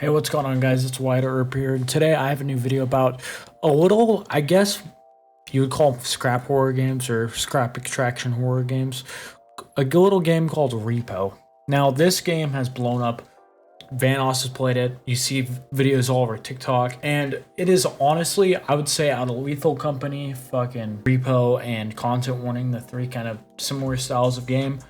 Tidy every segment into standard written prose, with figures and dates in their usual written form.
Hey, what's going on, guys? It's Earp here, and today I have a new video about a little, I guess you would call them scrap horror games or scrap extraction horror games. A little game called Repo. Now, this game has blown up. Vanoss has played it. You see videos all over TikTok, and it is honestly, I would say, out of Lethal Company, fucking Repo, and Content Warning, the three kind of similar styles of game,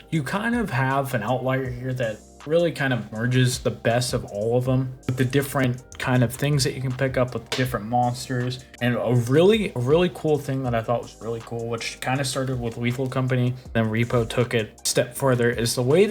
you kind of have an outlier here that really kind of merges the best of all of them with the different kind of things that you can pick up with different monsters. And a really cool thing that I thought was really cool, which kind of started with Lethal Company, then Repo took it a step further, is the way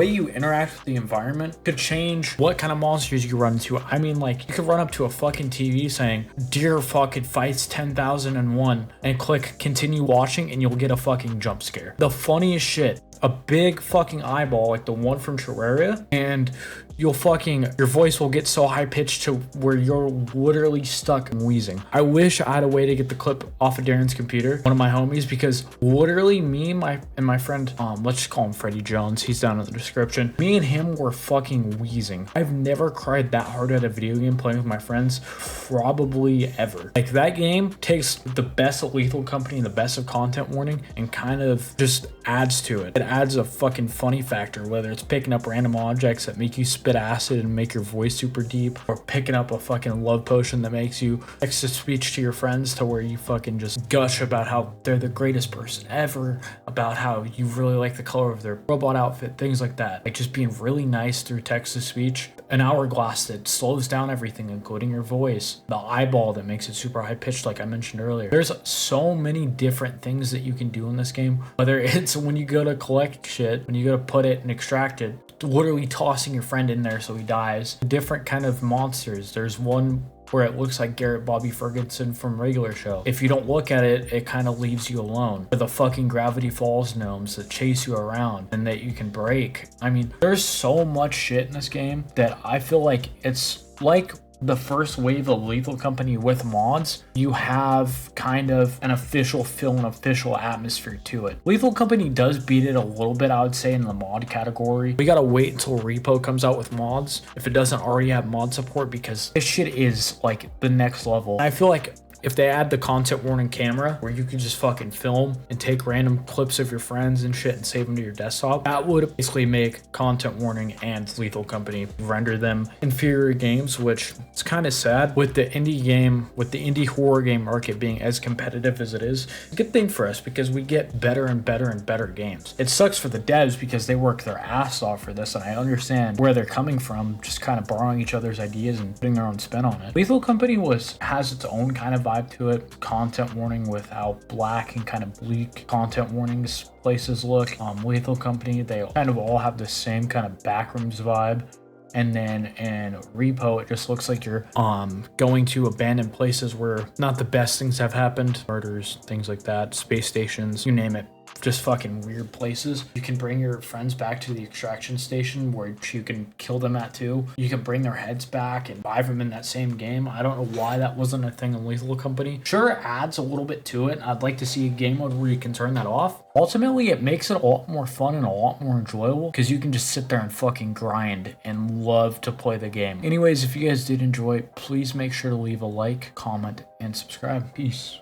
you interact with the environment could change what kind of monsters you run into. I mean, like, you could run up to a fucking TV saying deer fucking fights 10,001 and click continue watching, and you'll get a fucking jump scare. The funniest shit, a big fucking eyeball like the one from Terraria, and your voice will get so high pitched to where you're literally stuck and wheezing. I wish I had a way to get the clip off of Darren's computer, one of my homies, because literally me and my friend, let's just call him Freddie Jones, he's down in the description, me and him were fucking wheezing. I've never cried that hard at a video game playing with my friends, probably ever. Like, that game takes the best of Lethal Company and the best of Content Warning and kind of just adds to it. It adds a fucking funny factor, whether it's picking up random objects that make you spit acid and make your voice super deep, or picking up a fucking love potion that makes you text speech to your friends to where you fucking just gush about how they're the greatest person ever, about how you really like the color of their robot outfit, things like that. Like, just being really nice through text to speech. An hourglass that slows down everything, including your voice. The eyeball that makes it super high pitched, like I mentioned earlier. There's so many different things that you can do in this game, whether it's when you go to collect shit, when you go to put it and extract it, literally tossing your friend in there so he dies. Different kind of monsters. There's one where it looks like Garrett Bobby Ferguson from Regular Show. If you don't look at it, it kind of leaves you alone. Or the fucking Gravity Falls gnomes that chase you around and that you can break. I mean, there's so much shit in this game that I feel like it's like the first wave of Lethal Company with mods. You have kind of an official feel and official atmosphere to it. Lethal Company does beat it a little bit, I would say, in the mod category. We gotta wait until Repo comes out with mods, if it doesn't already have mod support, because this shit is like the next level. I feel like if they add the Content Warning camera where you can just fucking film and take random clips of your friends and shit and save them to your desktop, that would basically make Content Warning and Lethal Company render them inferior games, which is kind of sad with the indie horror game market being as competitive as it is. It's a good thing for us because we get better and better and better games. It sucks for the devs because they work their ass off for this, and I understand where they're coming from, just kind of borrowing each other's ideas and putting their own spin on it. Lethal Company has its own kind of vibe to it. Content Warning with how black and kind of bleak Content Warning's places look. Lethal Company, they kind of all have the same kind of backrooms vibe. And then in Repo, it just looks like you're going to abandoned places where not the best things have happened. Murders, things like that, space stations, you name it. Just fucking weird places. You can bring your friends back to the extraction station where you can kill them at too. You can bring their heads back and revive them in that same game. I don't know why that wasn't a thing in Lethal Company. Sure, it adds a little bit to it. I'd like to see a game mode where you can turn that off. Ultimately, it makes it a lot more fun and a lot more enjoyable because you can just sit there and fucking grind and love to play the game. Anyways, if you guys did enjoy, please make sure to leave a like, comment, and subscribe. Peace.